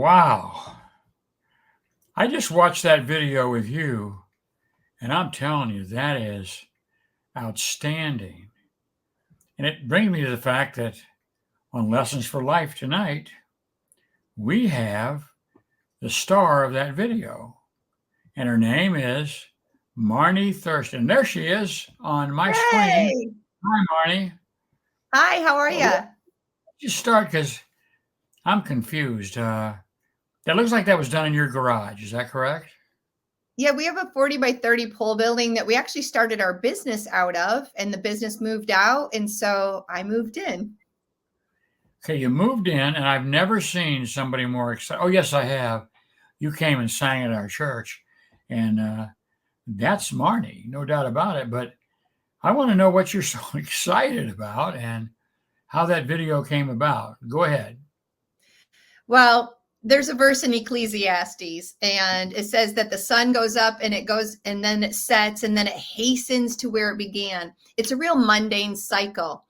Wow. I just watched that video with you, and I'm telling you, that is outstanding. And it brings me to the fact that on Lessons for Life tonight, we have the star of that video, and her name is Marni Thurston. There she is on my screen. Hey. Hi, Marni. Hi, how are you? Just start because I'm confused. That looks like that was done in your garage. Is that correct? Yeah, we have a 40 by 30 pole building that we actually started our business out of, and the business moved out. And so I moved in. Okay, you moved in, and I've never seen somebody more excited. Oh, yes, I have. You came and sang at our church, and that's Marni, no doubt about it. But I want to know what you're so excited about and how that video came about. Go ahead. Well, there's a verse in Ecclesiastes, and it says that the sun goes up and it goes, and then it sets, and then it hastens to where it began. It's a real mundane cycle.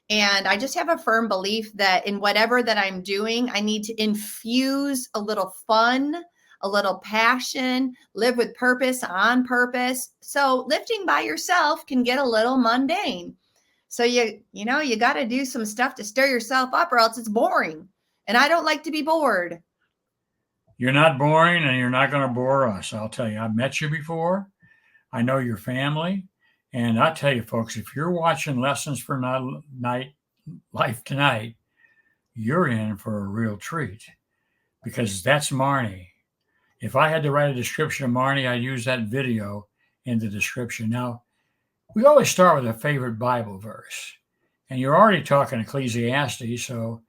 And I just have a firm belief that in whatever that I'm doing, I need to infuse a little fun, a little passion, live with purpose, on purpose. So lifting by yourself can get a little mundane. So you got to do some stuff to stir yourself up, or else it's boring. And I don't like to be bored. You're not boring, and you're not going to bore us. I'll tell you, I've met you before. I know your family. And I tell you, folks, if you're watching Lessons for Night Life tonight, you're in for a real treat because that's Marni. If I had to write a description of Marni, I'd use that video in the description. Now, we always start with a favorite Bible verse. And you're already talking Ecclesiastes. So,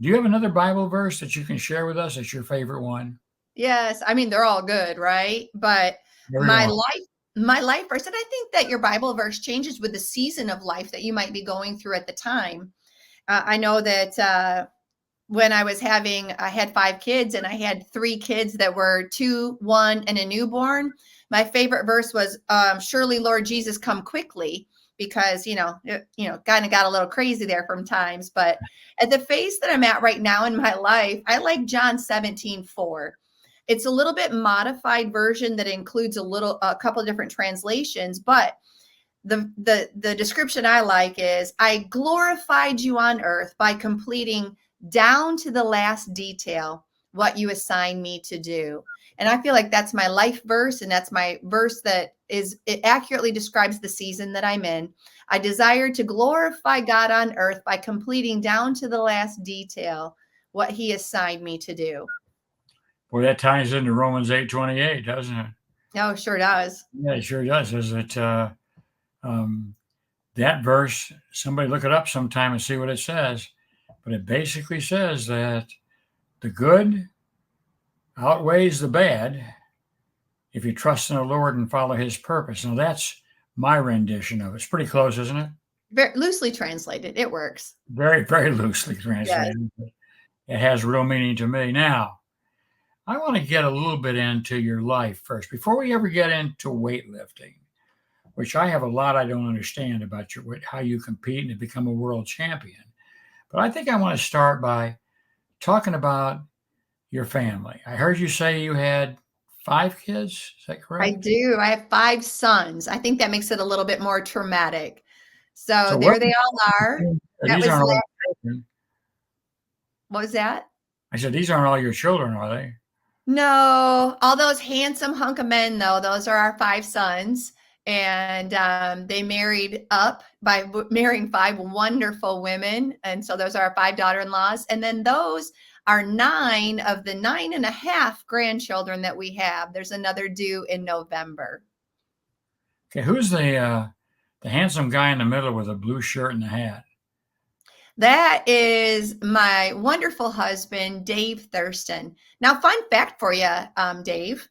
do you have another Bible verse that you can share with us? That's your favorite one? Yes, I mean they're all good, right? But my Everyone. life my life verse, and I think that your Bible verse changes with the season of life that you might be going through at the time. I know that when I had 5 kids, and I had 3 kids that were 2, 1, and a newborn. My favorite verse was, "Surely, Lord Jesus, come quickly," because kind of got a little crazy there from times. But at the phase that I'm at right now in my life, I like John 17:4. It's a little bit modified version that includes a couple of different translations, but the description I like is, "I glorified you on earth by completing down to the last detail what you assigned me to do." And I feel like that's my life verse, and that's my verse it accurately describes the season that I'm in. I desire to glorify God on earth by completing down to the last detail what he assigned me to do. Boy, that ties into Romans 8:28, doesn't it? Oh, sure does. Yeah, it sure does. Is it um, that verse? Somebody look it up sometime and see what it says. But it basically says that the good outweighs the bad if you trust in the Lord and follow His purpose. Now that's my rendition of it. It's pretty close, isn't it? Very loosely translated. It works. Very, very loosely Yes. translated. But it has real meaning to me. Now, I want to get a little bit into your life first before we ever get into weightlifting, which I have a lot I don't understand about how you compete and become a world champion. But I think I want to start by talking about your family. I heard you say you had 5 kids. Is that I correct? do. I have 5 sons. I think that makes it a little bit more traumatic. So So there they all are. That these was aren't all la your children. What was that? I said these aren't all your children, are they? No, all those handsome hunk of men, though, those are our 5 sons. And they married up by marrying 5 wonderful women. And so those are our 5 daughter-in-laws. And then those are 9 of the 9.5 grandchildren that we have. There's another due in November. Okay, who's the handsome guy in the middle with a blue shirt and a hat? That is my wonderful husband, Dave Thurston. Now, fun fact for you, Dave.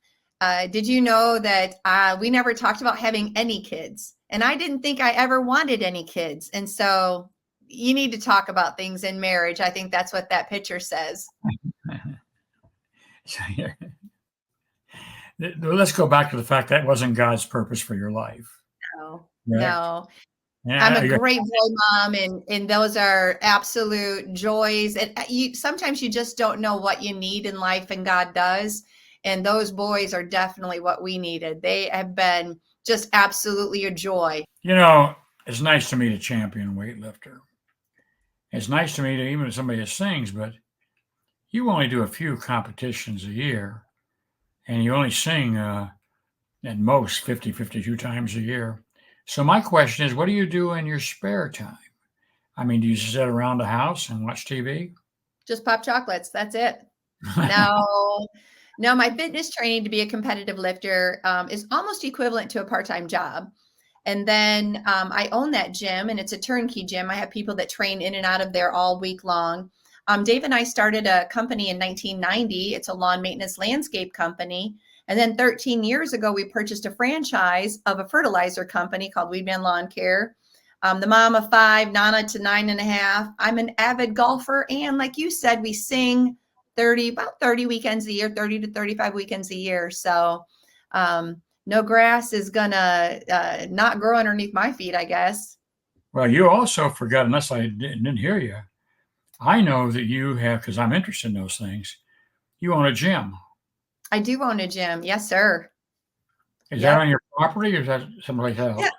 Did you know that we never talked about having any kids? And I didn't think I ever wanted any kids. And so you need to talk about things in marriage. I think that's what that picture says. So, yeah. Let's go back to the fact that wasn't God's purpose for your life. No, Correct? no. I'm a Yeah, great boy mom, and those are absolute joys. And sometimes you just don't know what you need in life, and God does. And those boys are definitely what we needed. They have been just absolutely a joy. you know, it's nice to meet a champion weightlifter. It's nice to meet even somebody that sings, but you only do a few competitions a year, and you only sing at most 50, 52 times a year. So my question is, what do you do in your spare time? I mean, do you sit around the house and watch TV? Just pop chocolates. That's it. No, no, my fitness training to be a competitive lifter is almost equivalent to a part-time job. And then I own that gym, and it's a turnkey gym. I have people that train in and out of there all week long. Dave and I started a company in 1990. It's a lawn maintenance landscape company. And then 13 years ago, we purchased a franchise of a fertilizer company called Weedman Lawn Care. The mom of five, Nana to 9.5. I'm an avid golfer. And like you said, we sing about 30 weekends a year, 30 to 35 weekends a year. So no grass is gonna not grow underneath my feet, I guess. Well, you also forgot, unless I didn't hear you, I know that you have, because I'm interested in those things, you own a gym. I do own a gym. Yes, sir. Is that Yep. on your property or is that someplace else? Yeah,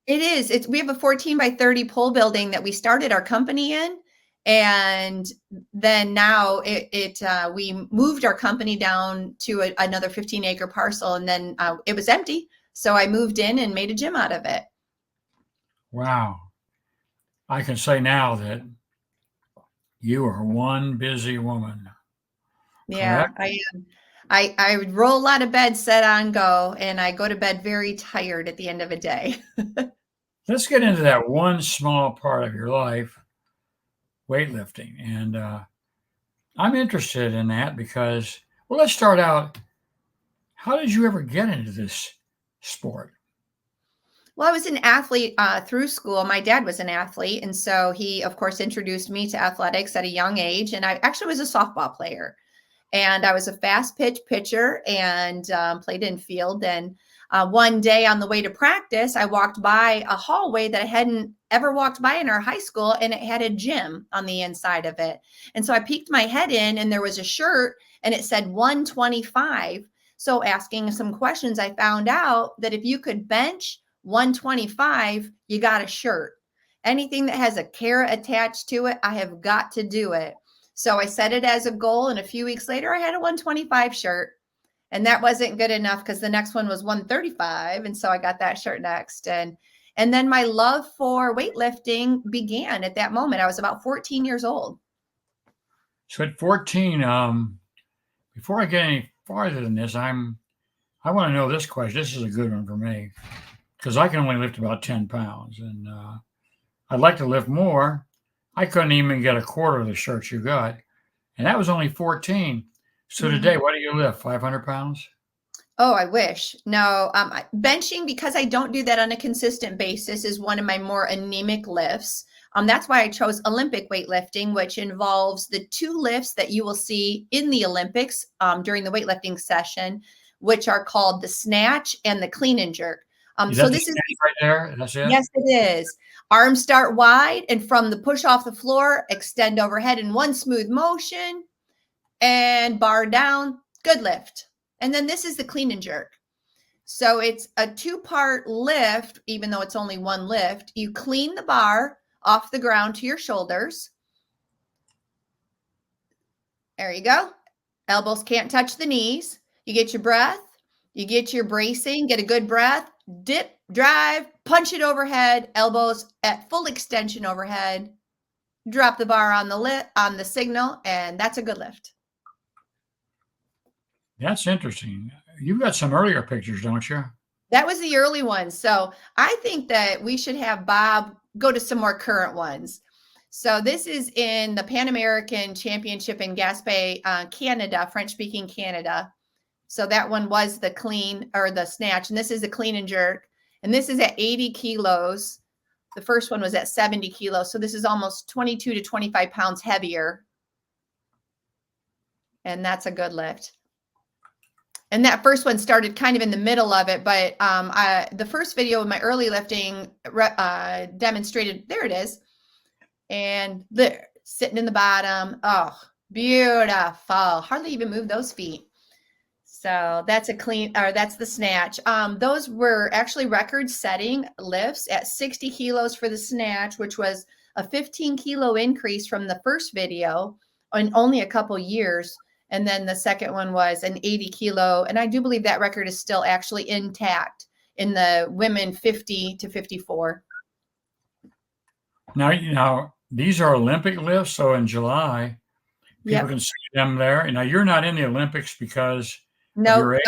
it is. We have a 14 by 30 pole building that we started our company in. And then now we moved our company down to another 15-acre parcel, and then it was empty. So I moved in and made a gym out of it. Wow. I can say now that you are one busy woman, Yeah, correct? I am. I would roll out of bed, set on go, and I go to bed very tired at the end of a day. Let's get into that one small part of your life, weightlifting. And I'm interested in that because, well, let's start out. How did you ever get into this sport? Well, I was an athlete through school. My dad was an athlete. And so he, of course, introduced me to athletics at a young age. And I actually was a softball player. And I was a fast pitch pitcher and played infield. And one day on the way to practice, I walked by a hallway that I hadn't ever walked by in our high school, and it had a gym on the inside of it. And so I peeked my head in, and there was a shirt, and it said 125. So asking some questions, I found out that if you could bench 125, you got a shirt. Anything that has a carrot attached to it, I have got to do it. So I set it as a goal, and a few weeks later, I had a 125 shirt. And that wasn't good enough because the next one was 135, and so I got that shirt next. And then my love for weightlifting began at that moment. I was about 14 years old. So at 14, before I get any farther than this, I want to know this question. This is a good one for me because I can only lift about 10 pounds, and I'd like to lift more. I couldn't even get a quarter of the shirts you got, and that was only 14. So today, Mhm. what do you lift? 500 pounds? Oh, I wish. No, benching, because I don't do that on a consistent basis, is one of my more anemic lifts. That's why I chose Olympic weightlifting, which involves the two lifts that you will see in the Olympics during the weightlifting session, which are called the snatch and the clean and jerk. Is So that the this is, snatch right there? That's it? yes, it is. Arms start wide, and from the push off the floor, extend overhead in one smooth motion, and bar down, good lift. And then this is the clean and jerk. So it's a two-part lift, even though it's only one lift. You clean the bar off the ground to your shoulders. There you go. Elbows can't touch the knees. You get your breath. You get your bracing, get a good breath, dip, drive, punch it overhead, elbows at full extension overhead, drop the bar on the signal, and that's a good lift. That's interesting. You've got some earlier pictures, don't you? That was the early ones. So I think that we should have Bob go to some more current ones. So this is in the Pan American Championship in Gaspé, Canada, French-speaking Canada. So that one was the clean or the snatch, and this is the clean and jerk. And this is at 80 kilos. The first one was at 70 kilos. So this is almost 22 to 25 pounds heavier. And that's a good lift. And that first one started kind of in the middle of it, but the first video of my early lifting demonstrated, there it is. And there, sitting in the bottom. Oh, beautiful. Hardly even move those feet. So that's that's the snatch. Those were actually record-setting lifts at 60 kilos for the snatch, which was a 15-kilo increase from the first video in only a couple years. And then the second one was an 80-kilo. And I do believe that record is still actually intact in the women 50 to 54. Now these are Olympic lifts. So in July, people can see them there. Now you're not in the Olympics because of your age.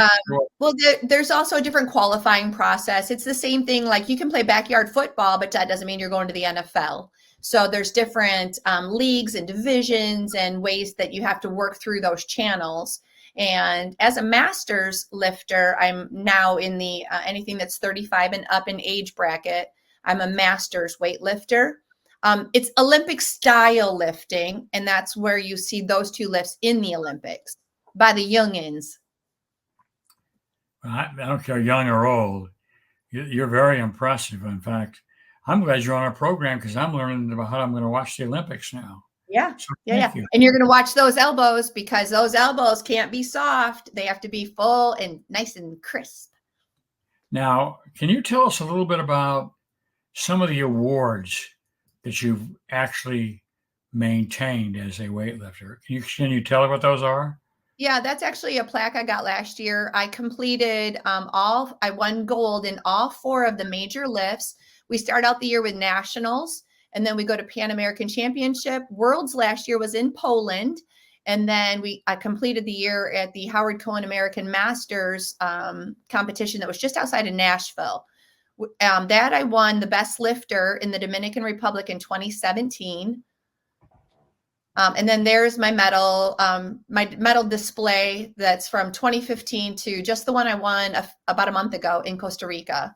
Well, there's also a different qualifying process. It's the same thing. Like you can play backyard football, but that doesn't mean you're going to the NFL. So there's different leagues and divisions and ways that you have to work through those channels. And as a master's lifter, I'm now in the anything that's 35 and up in age bracket. I'm a master's weightlifter. It's Olympic style lifting, and that's where you see those two lifts in the Olympics by the youngins. I don't care, young or old. You're very impressive. In fact, I'm glad you're on our program because I'm learning about how I'm going to watch the Olympics now. Yeah. So yeah. And you're going to watch those elbows because those elbows can't be soft. They have to be full and nice and crisp. Now, can you tell us a little bit about some of the awards that you've actually maintained as a weightlifter? Can you tell what those are? Yeah, that's actually a plaque I got last year. I completed I won gold in all 4 of the major lifts. We start out the year with nationals, and then we go to Pan American Championship. Worlds last year was in Poland. And then I completed the year at the Howard Cohen American Masters competition that was just outside of Nashville. That I won the best lifter in the Dominican Republic in 2017. And then there's my medal display that's from 2015 to just the one I won about a month ago in Costa Rica.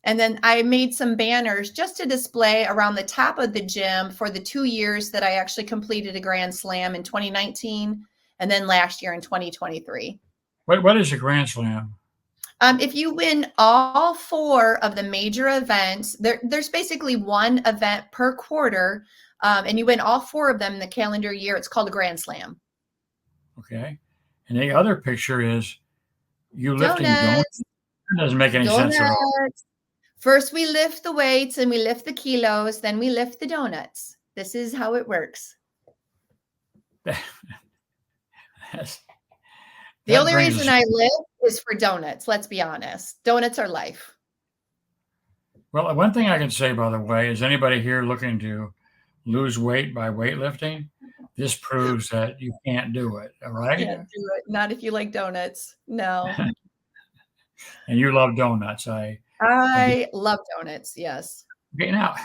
And then I made some banners just to display around the top of the gym for the 2 years that I actually completed a Grand Slam in 2019 and then last year in 2023. What is a Grand Slam? If you win all 4 of the major events, there's basically one event per quarter, and you win all 4 of them in the calendar year. It's called a Grand Slam. Okay. And the other picture is you lifting donuts. That doesn't make any sense at all. First, we lift the weights and we lift the kilos, then we lift the donuts. This is how it works. The only reason I lift is for donuts. Let's be honest. Donuts are life. Well, one thing I can say, by the way, is anybody here looking to lose weight by weightlifting, this proves that you can't do it. All right. Can't do it. Not if you like donuts. No. And you love donuts. I love donuts. Yes. Okay. Now,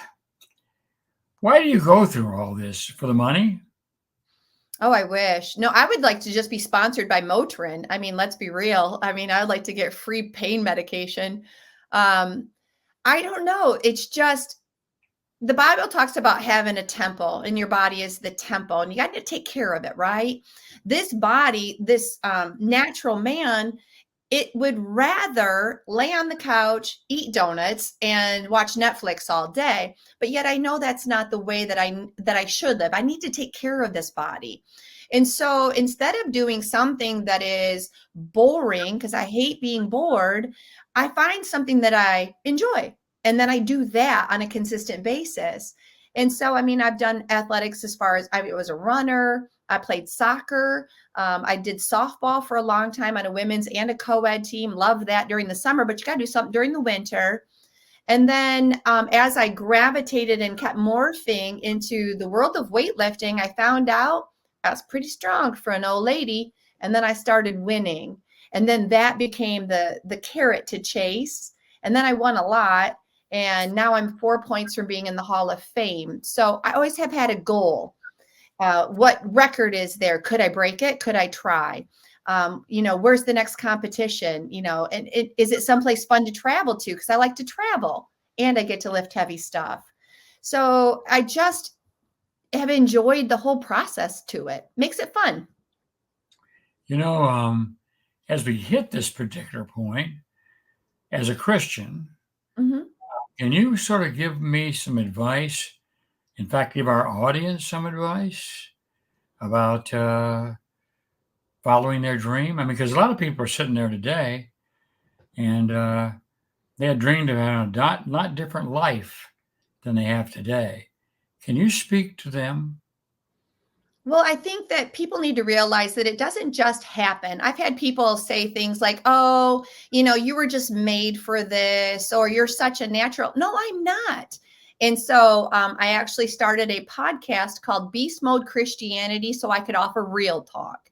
why do you go through all this? For the money? Oh, I wish. No, I would like to just be sponsored by Motrin. I mean, let's be real. I mean, I'd like to get free pain medication. I don't know. It's just the Bible talks about having a temple, and your body is the temple, and you got to take care of it, right? This body, this natural man, it would rather lay on the couch, eat donuts, and watch Netflix all day. But yet I know that's not the way that I should live. I need to take care of this body. And so instead of doing something that is boring, because I hate being bored, I find something that I enjoy. And then I do that on a consistent basis. And so, I mean, I've done athletics as far as I was a runner. I played soccer. I did softball for a long time on a women's and a co-ed team. Loved that during the summer, but you got to do something during the winter. And then as I gravitated and kept morphing into the world of weightlifting, I found out I was pretty strong for an old lady. And then I started winning. And then that became the carrot to chase. And then I won a lot. And now I'm 4 points from being in the Hall of Fame. So I always have had a goal. What record is there? Could I break it? Could I try? Where's the next competition? And is it someplace fun to travel to? Because I like to travel and I get to lift heavy stuff. So I just have enjoyed the whole process to it. Makes it fun. as we hit this particular point, as a Christian, Mhm. can you sort of give me some advice? In fact, give our audience some advice about following their dream? I mean, because a lot of people are sitting there today and they had dreamed of having a lot different life than they have today. Can you speak to them? Well, I think that people need to realize that it doesn't just happen. I've had people say things like, oh, you were just made for this, or you're such a natural. No, I'm not. And so I actually started a podcast called Beast Mode Christianity so I could offer real talk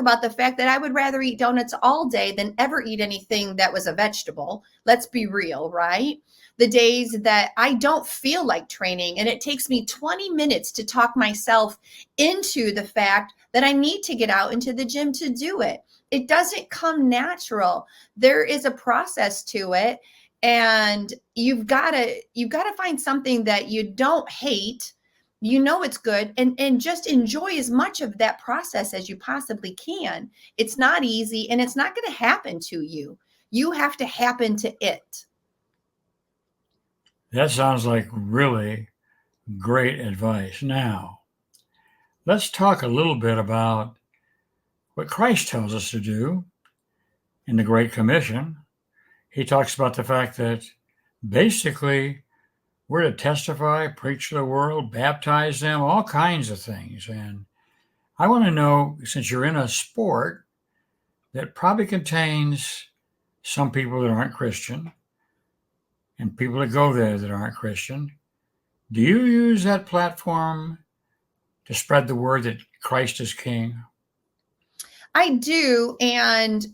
about the fact that I would rather eat donuts all day than ever eat anything that was a vegetable. Let's be real, right? The days that I don't feel like training and it takes me 20 minutes to talk myself into the fact that I need to get out into the gym to do it. It doesn't come natural. There is a process to it, and you've got to find something that you don't hate. It's good, and just enjoy as much of that process as you possibly can. It's not easy, and it's not going to happen to you. You have to happen to it. That sounds like really great advice. Now, let's talk a little bit about what Christ tells us to do in the Great Commission. He talks about the fact that basically we're to testify, preach to the world, baptize them, all kinds of things. And I want to know, since you're in a sport that probably contains some people that aren't Christian and people that go there that aren't Christian, do you use that platform to spread the word that Christ is King? I do, and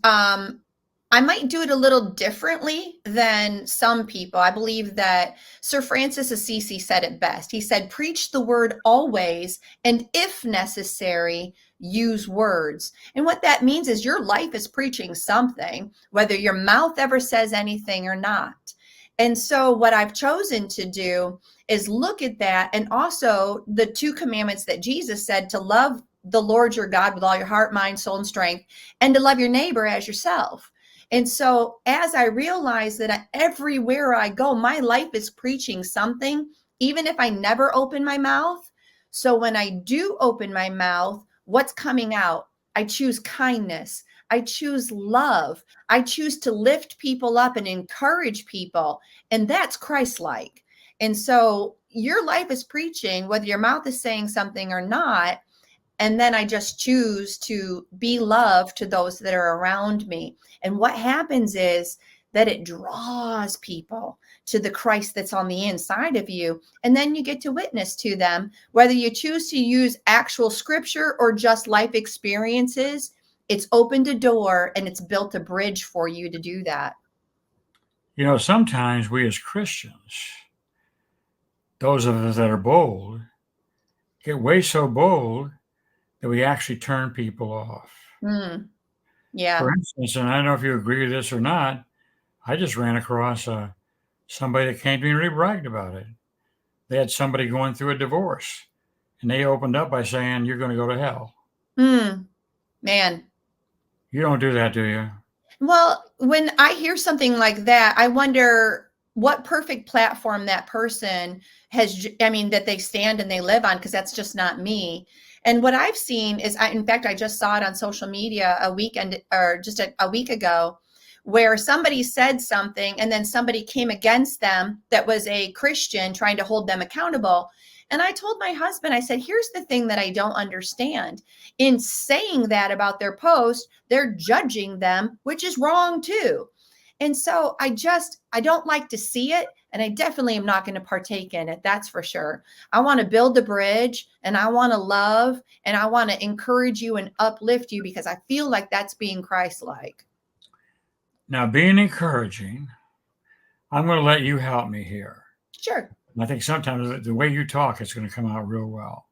I might do it a little differently than some people. I believe that Sir Francis Assisi said it best. He said, "Preach the word always, and if necessary, use words." And what that means is your life is preaching something, whether your mouth ever says anything or not. And so, what I've chosen to do is look at that, and also the two commandments that Jesus said, to love the Lord your God with all your heart, mind, soul, and strength, and to love your neighbor as yourself. And so, as I realize that everywhere I go, my life is preaching something, even if I never open my mouth. So, when I do open my mouth, what's coming out? I choose kindness. I choose love. I choose to lift people up and encourage people. And that's Christ-like. And so, your life is preaching, whether your mouth is saying something or not. And then I just choose to be love to those that are around me. And what happens is that it draws people to the Christ that's on the inside of you. And then you get to witness to them, whether you choose to use actual scripture or just life experiences. It's opened a door and it's built a bridge for you to do that. You know, sometimes we as Christians, those of us that are bold, get way so bold that we actually turn people off. Mm, yeah. For instance, and I don't know if you agree with this or not, I just ran across somebody that came to me and really bragged about it. They had somebody going through a divorce, and they opened up by saying, "You're going to go to hell." Man. You don't do that, do you? Well, when I hear something like that, I wonder what perfect platform that person has, that they stand and they live on, because that's just not me. And what I've seen is, in fact, I just saw it on social media a weekend or just a week ago, where somebody said something and then somebody came against them that was a Christian trying to hold them accountable. And I told my husband, I said, here's the thing that I don't understand. In saying that about their post, they're judging them, which is wrong too. And so I don't like to see it. And I definitely am not going to partake in it. That's for sure. I want to build the bridge, and I want to love, and I want to encourage you and uplift you, because I feel like that's being Christ-like. Now, being encouraging, I'm going to let you help me here. Sure. I think sometimes the way you talk is going to come out real well.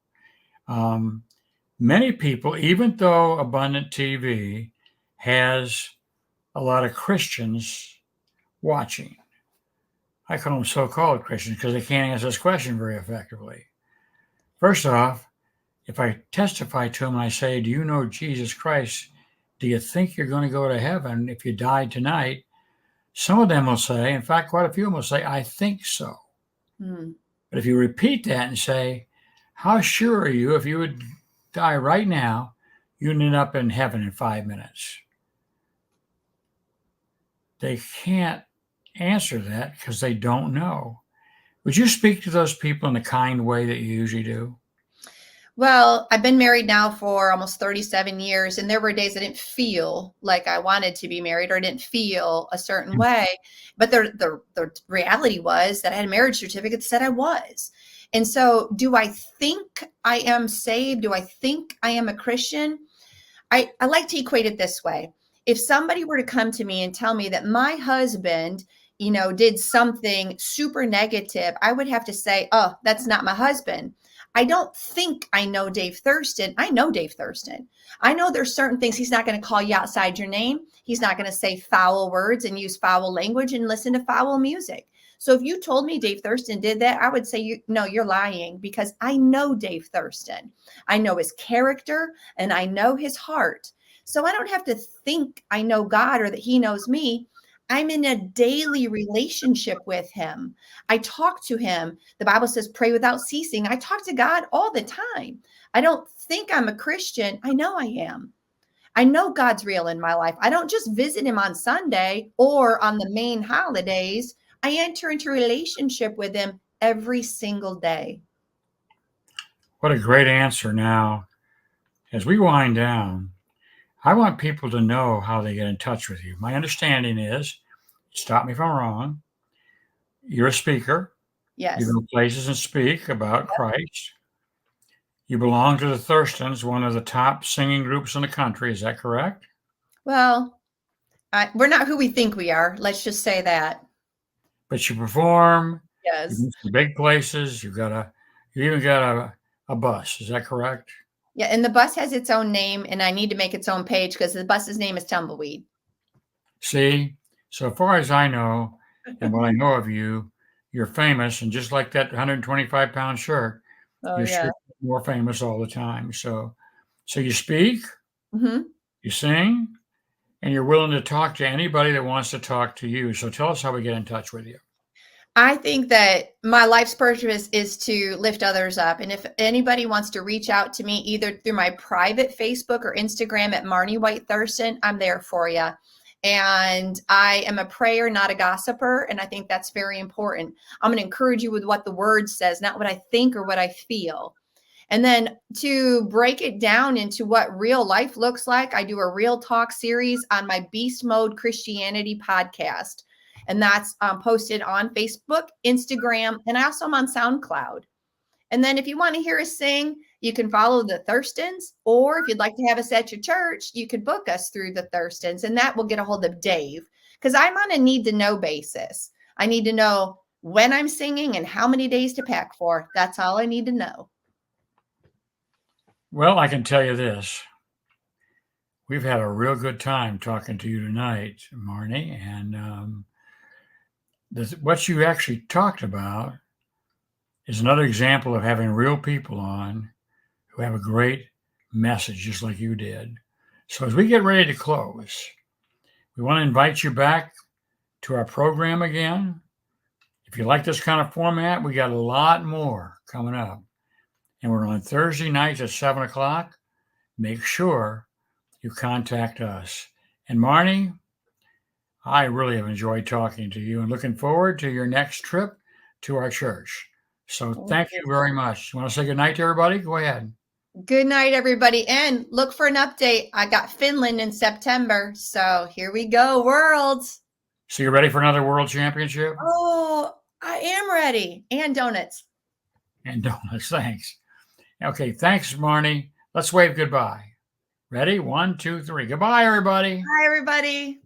Many people, even though Abundant TV has a lot of Christians watching, I call them so-called Christians because they can't answer this question very effectively. First off, if I testify to them and I say, "Do you know Jesus Christ do you think you're going to go to heaven if you died tonight? Some of them will say, in fact, quite a few of them will say, I think so. Hmm. But if you repeat that and say, how sure are you if you would die right now, you'd end up in heaven in 5 minutes? They can't answer that because they don't know. Would you speak to those people in the kind way that you usually do? Well, I've been married now for almost 37 years, and there were days I didn't feel like I wanted to be married or I didn't feel a certain way. But the reality was that I had a marriage certificate that said I was. And so, do I think I am saved? Do I think I am a Christian? I like to equate it this way. If somebody were to come to me and tell me that my husband, did something super negative, I would have to say, oh, that's not my husband. I don't think I know Dave Thurston. I know Dave Thurston. I know there's certain things he's not going to call you outside your name. He's not going to say foul words and use foul language and listen to foul music. So if you told me Dave Thurston did that, I would say, no, you're lying, because I know Dave Thurston. I know his character and I know his heart. So I don't have to think I know God or that he knows me. I'm in a daily relationship with him. I talk to him. The Bible says, pray without ceasing. I talk to God all the time. I don't think I'm a Christian. I know I am. I know God's real in my life. I don't just visit him on Sunday or on the main holidays. I enter into a relationship with him every single day. What a great answer. Now, as we wind down, I want people to know how they get in touch with you. My understanding is, stop me if I'm wrong, you're a speaker. You Yes. go places and speak about Christ. You belong to the Thurstons, one of the top singing groups in the country. Is that correct? Well, we're not who we think we are. Let's just say that. But you perform, you Yes. go to big places, you even got a bus. Is that correct? Yeah. And the bus has its own name, and I need to make its own page because the bus's name is Tumbleweed. See, so far as I know, and what I know of you, you're famous, and just like that 125-pound shirt, Oh, you're yeah. sure more famous all the time. So you speak, Hmm. you sing, and you're willing to talk to anybody that wants to talk to you. So tell us how we get in touch with you. I think that my life's purpose is to lift others up. And if anybody wants to reach out to me, either through my private Facebook or Instagram at Marni Thurston, I'm there for you. And I am a prayer, not a gossiper. And I think that's very important. I'm going to encourage you with what the word says, not what I think or what I feel. And then to break it down into what real life looks like, I do a real talk series on my Beast Mode Christianity podcast. And that's posted on Facebook, Instagram, and I also am on SoundCloud. And then if you want to hear us sing, you can follow the Thurstons, or if you'd like to have us at your church, you could book us through the Thurstons, and that will get a hold of Dave, because I'm on a need to know basis. I need to know when I'm singing and how many days to pack for. That's all I need to know. Well, I can tell you this. We've had a real good time talking to you tonight, Marni, and what you actually talked about is another example of having real people on who have a great message, just like you did. So as we get ready to close, we want to invite you back to our program again. If you like this kind of format, we got a lot more coming up. And we're on Thursday nights at 7 o'clock. Make sure you contact us. And Marni, I really have enjoyed talking to you and looking forward to your next trip to our church. So thank you very much. You want to say good night to everybody? Go ahead. Good night, everybody. And look for an update. I got Finland in September. So here we go, worlds. So you ready for another world championship? Oh, I am ready. And donuts. And donuts, thanks. Okay, thanks, Marni. Let's wave goodbye. Ready? 1, 2, 3. Goodbye, everybody. Hi, everybody.